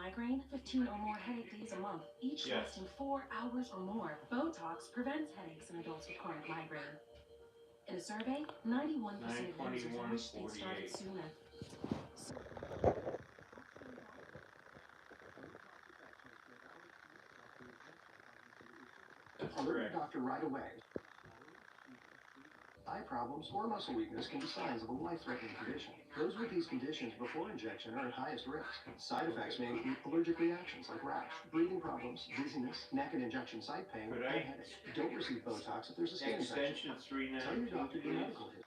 migraine? 15 or more headache days a month, each lasting 4 hours or more. Botox prevents headaches in adults with chronic migraine. In a survey, 91% of users wish they'd started sooner. Alert your doctor right away. Eye problems or muscle weakness can be signs of a life-threatening condition. Those with these conditions before injection are at highest risk. Side effects may include allergic reactions like rash, breathing problems, dizziness, neck and injection site pain, and headache. Don't receive Botox if there's a skin infection. Tell your doctor your medical history.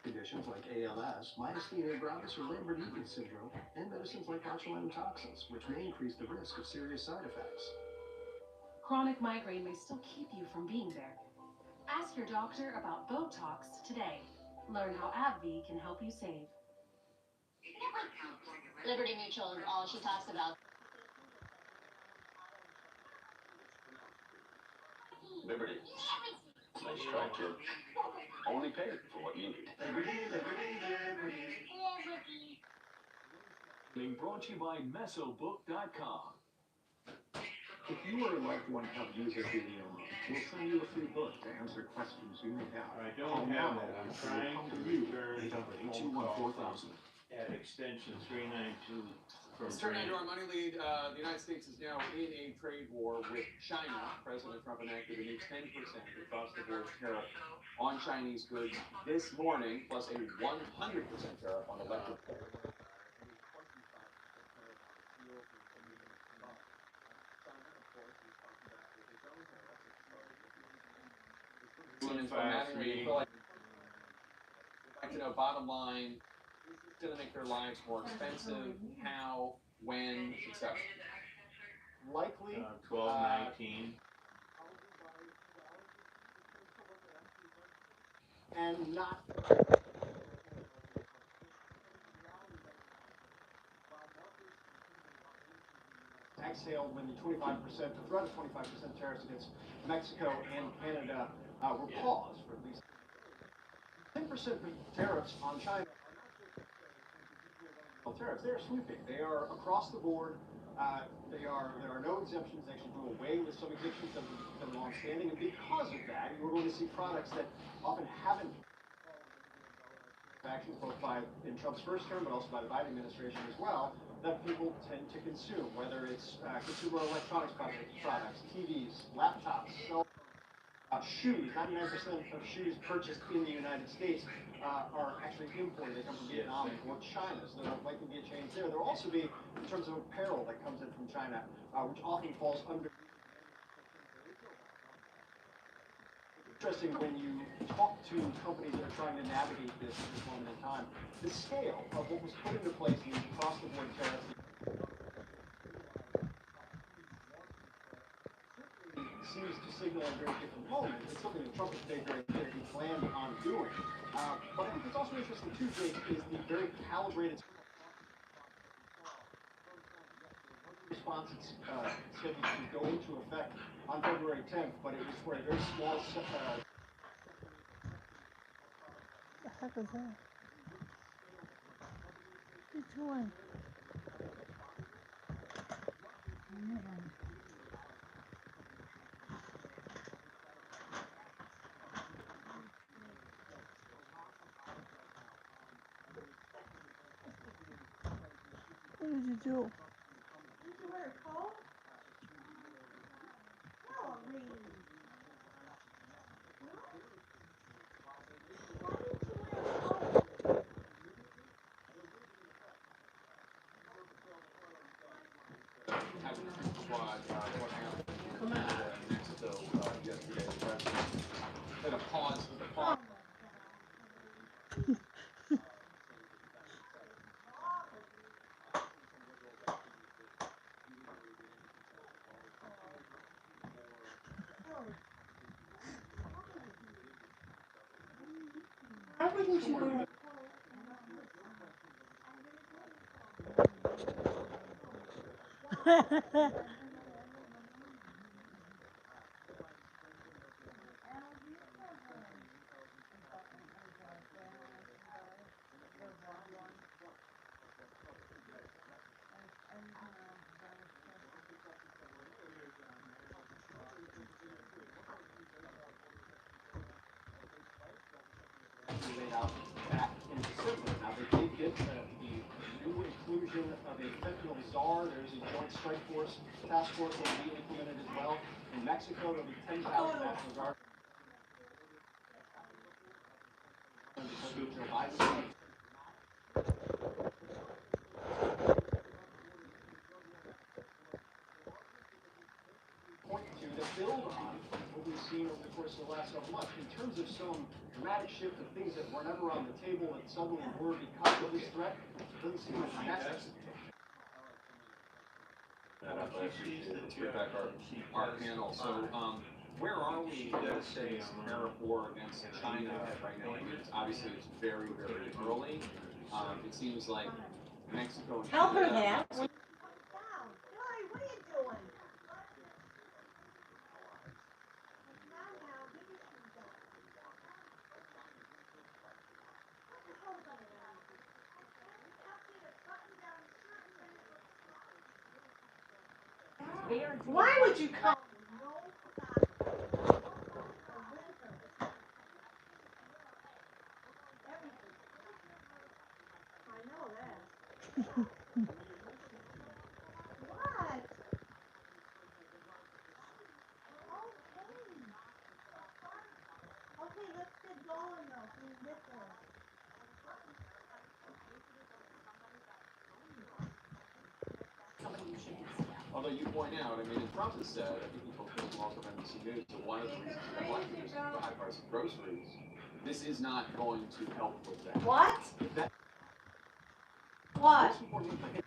Conditions like ALS, myasthenia gravis, or Lambert-Eaton syndrome, and medicines like botulinum toxins, which may increase the risk of serious side effects. Chronic migraine may still keep you from being there. Ask your doctor about Botox today. Learn how AbbVie can help you save. Liberty Mutual is all she talks about. Liberty. Nice try, kid. Only pay for what you need. Being brought to you by Mesobook.com. If you or a loved one have user video, we'll send you a free book to answer questions you may have. I don't have it. I'm trying to return phone call at extension 392 from Let's turn into our money lead. The United States is now in a trade war with China. President Trump enacted a new 10% across-the-board tariff on Chinese goods this morning, plus a 100% tariff on electric. Bottom line, it's going to make their lives more expensive. How, when, etc. Likely 1219. And not. Exhale when the 25%, the threat of 25% tariffs against Mexico and Canada were paused for at least 10% tariffs on China. Tariffs, they are sweeping. They are across the board. There are no exemptions. They actually do away with some exemptions that have been long-standing, and because of that, you're going to see products that often haven't actions both in Trump's first term, but also by the Biden administration as well, that people tend to consume, whether it's consumer electronics products, TVs, laptops, shoes. 99% of shoes purchased in the United States are actually imported. They come from Vietnam or China, so there likely be a change there. There will also be, in terms of apparel that comes in from China, which often falls under. Interesting when you talk to companies that are trying to navigate this at this moment in time, the scale of what was put into place in these across-the-board tariffs seems to signal a very different moment. It's something that Trump has made very clear he planned on doing. But I think what's also interesting too, Jake, is the very calibrated response it's scheduled to go into effect on February 10th, but it was for a very small set. The heck is that? Which one? Man. What did you do? Did you wear a coat? No, really. Squad, what happened in Mexico yesterday. The president had a pause for the pause. Why wouldn't you wear Ha origin of a fentanyl czar. There's a joint strike force task force that will be implemented as well. In Mexico, there'll be 10,000 National Guard. Joe Biden. Point to that build on what we've seen over the course of the last several months in terms of some dramatic shift of things that were never on the table and suddenly were because of this threat. Doesn't seem like that's Let's get back our panel. So, where are we in the states tariff war against China right now? I mean, obviously it's very, very early. It seems like Mexico and Help her, Canada- Dad. Down. Joy, what are you doing? Down now, give your shoes down. Put your clothes on around. Why would you come? I know that. What? Okay, let's get going though, so we get there. Although you point out, I mean, and Trump has said, I think he told Chris Walker of NBC News, that one of the reasons he elected is the high price of groceries. This is not going to help with that. What? That What? most important thing.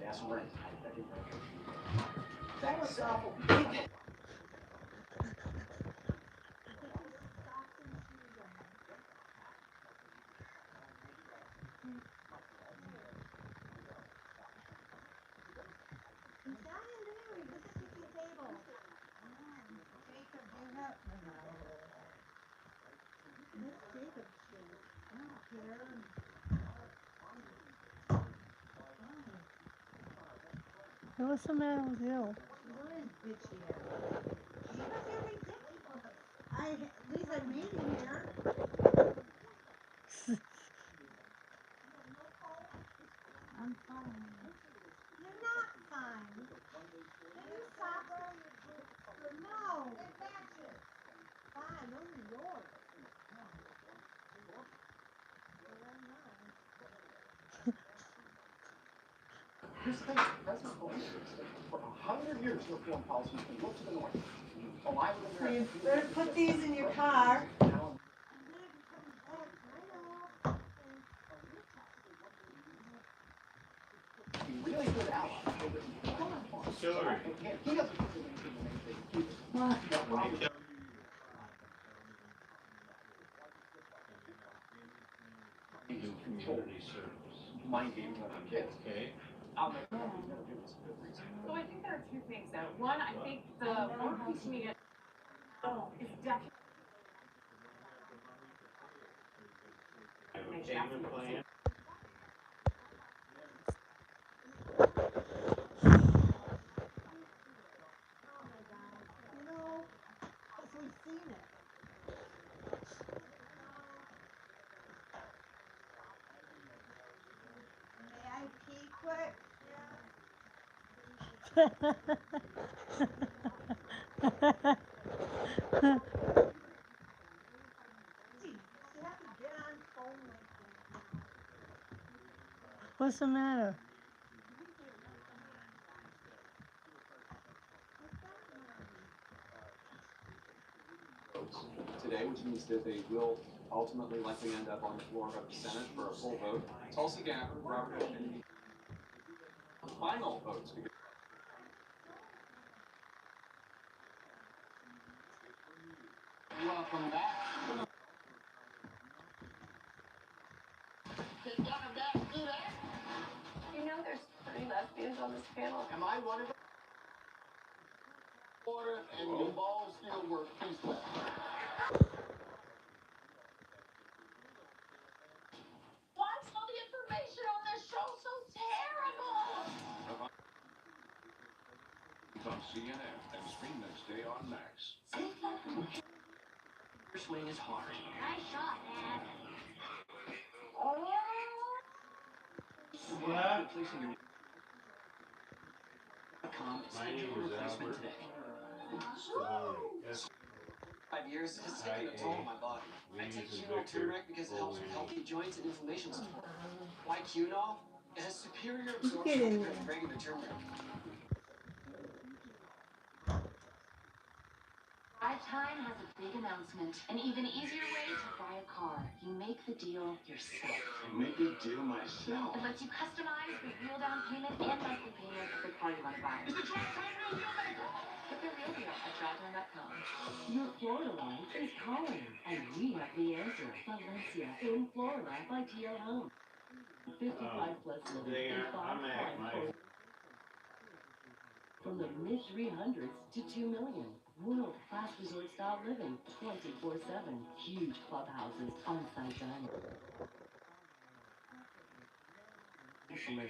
Gas and rent. That's awful. What's the matter with you? What is bitchy at? Because you're ridiculous. At least I'm meeting here. I'm fine. You're not fine. You socks are no. It matches. Fine, those are yours. Here's the thing, President Bush, for 100 years, your foreign policy has been look to the north. Align with So you America. better put these in your car. Be really good ally. Hillary. He doesn't consider anything the main thing. What? Do community service. Mind games with our kids. Okay. I'll make sure he's gonna do this for good reason. So I think there are two things though. One, I think the more piece media is definitely Payment plan. You know, because we've seen it. May I pee quick? Gee, you have to get on phone like that. What's the matter? today, which means that they will ultimately likely end up on the floor of the Senate for a full vote. Tulsi Gabbard, Robert Kennedy, final votes. Welcome back. you know there's 3 lesbians on this panel. Am I one of them? Order and your balls still work peaceful. Why's all the information on this show so terrible? It's on CNN and stream this day on Max. Your swing is hard. Nice shot, Dad. Yeah. Replacing your My name is replacement Albert. today. Yes. 5 years has taken a toll on my body. I take Qunol turmeric because it helps with healthy joints and inflammation support. Why Qunol? It has superior absorption compared to regular turmeric. Drive Time has a big announcement. An even easier way to buy a car. You make the deal yourself. Make a deal myself. It lets you customize the real down payment and monthly payment of the car you want to buy. Is the Drive Time real deal maker? Get the real deal at drivetime.com. Your Florida life is calling, and we have the answer. Valencia in Florida by TL Home. 55 plus living They in are, I'm at my. from the mid 300s to 2 million. World-class resort style living, 24/7. Huge clubhouses, on-site dining. Living.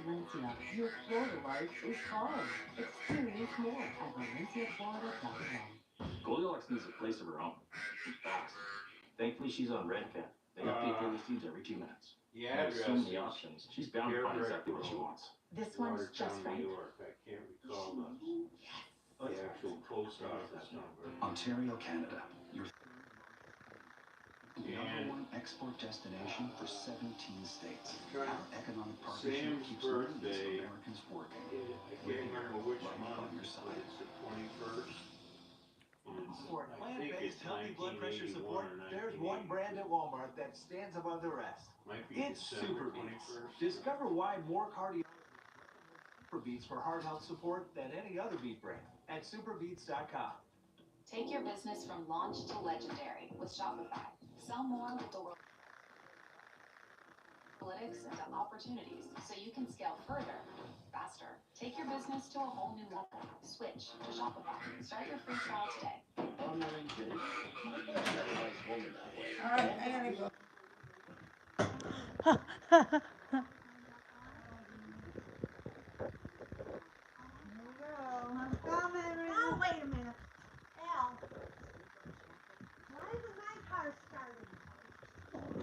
Valencia, your Florida life is calling. Experience more at valenciaflorida.com. Goldilocks needs a place of her own. Fast. Thankfully, she's on Redfin. They update their listings every 2 minutes. The There's address so many is options. She's bound to find exactly what she wants. This one's just Watertown, right. New York. I can't recall the actual post office number. Ontario, Canada. Your And number one export destination for 17 states. Trying- Our economic partnership Sam's keeps millions of birthday. Americans working. I can't remember which Right month, on your but side. it's the 21st. For I think plant-based it's healthy blood pressure 1981 support, or there's one brand at Walmart that stands above the rest. Might be It's December Super Beats. 21st. Discover why more cardio Super Beats for heart health support than any other beat brand at superbeats.com. Take your business from launch to legendary with Shopify. Sell more with the world analytics into opportunities so you can scale further, faster. Take your business to a whole new level. Switch to Shopify. Start your free trial today. Alright, I gotta go. Here we go. I'm coming. Oh, wait a minute. Al. Why isn't my car starting?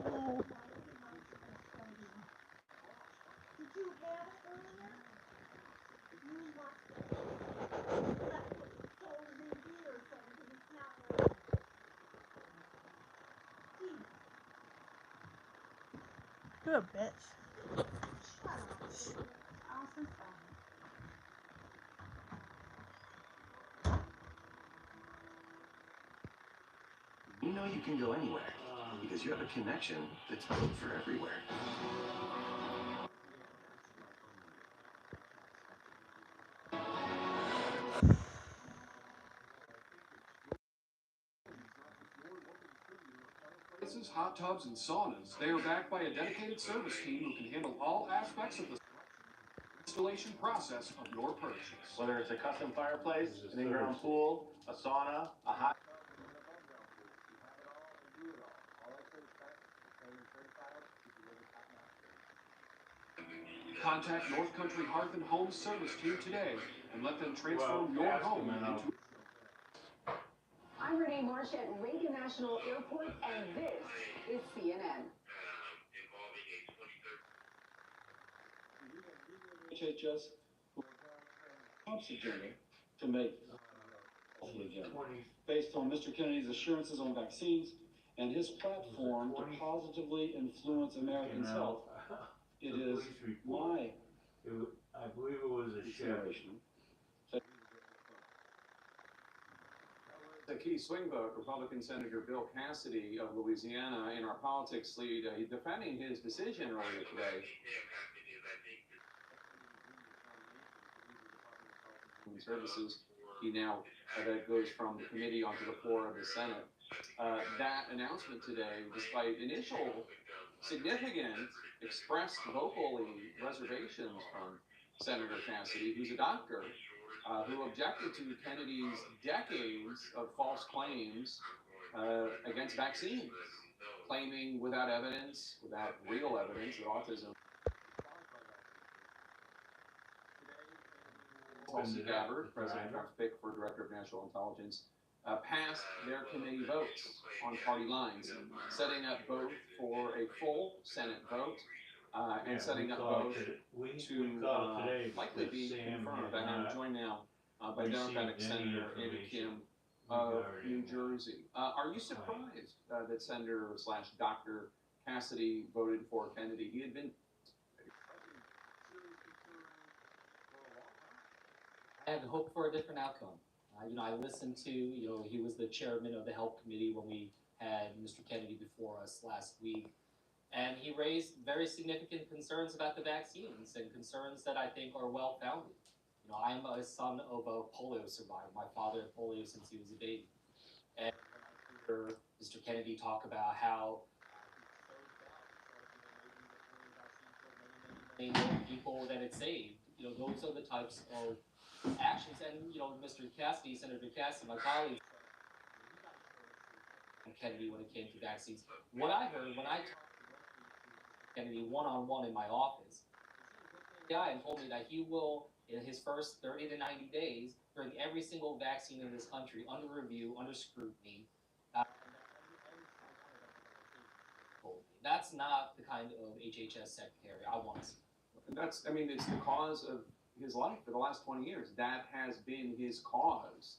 Oh, Did you have it earlier? You must have. Left it sold in here or something. It's not working. Gee, you're a bitch. shut up. Awesome stuff. You know you can go anywhere because you have a connection that's built for everywhere. Hot tubs and saunas. They are backed by a dedicated service team who can handle all aspects of the installation process of your purchase. Whether it's a custom fireplace, an in-ground pool, a sauna, a hot. Contact North Country Hearth and Home Service Team today and let them transform your home into. I'm Renee Marsh at Reagan National Airport, and this is CNN. HHS Trump's agenda to make the agenda based on Mr. Kennedy's assurances on vaccines and his platform to positively influence Americans' health. It is my I believe it was a Chevy. consideration. The key swing vote, Republican Senator Bill Cassidy of Louisiana in our politics lead, defending his decision earlier today. Services. He now that goes from the committee onto the floor of the Senate. That announcement today, despite initial significant expressed vocally reservations from Senator Cassidy, who's a doctor, who objected to Kennedy's decades of false claims against vaccines, claiming without evidence, without real evidence, that autism. Tulsi Gabbard, President Trump's pick for Director of National Intelligence, passed their committee votes on party lines, setting up both for a full Senate vote and setting up a vote to likely be confirmed. And I'm joined now by Democratic Senator Andy Kim of New Jersey. Are you surprised that Senator / Dr. Cassidy voted for Kennedy? He had been. I had hoped for a different outcome. I listened to, he was the chairman of the Health Committee when we had Mr. Kennedy before us last week. And he raised very significant concerns about the vaccines and concerns that I think are well-founded. I'm a son of a polio survivor. My father had polio since he was a baby. And I heard Mr. Kennedy talk about how many people that it saved. Those are the types of actions. And, Mr. Cassidy, Senator Cassidy, my colleague, Kennedy when it came to vaccines. What I heard when I talked to Kennedy one-on-one in my office, the guy told me that he will, in his first 30 to 90 days, bring every single vaccine in this country under review, under scrutiny. That's not the kind of HHS secretary I want to see. It's the cause of his life for the last 20 years. That has been his cause.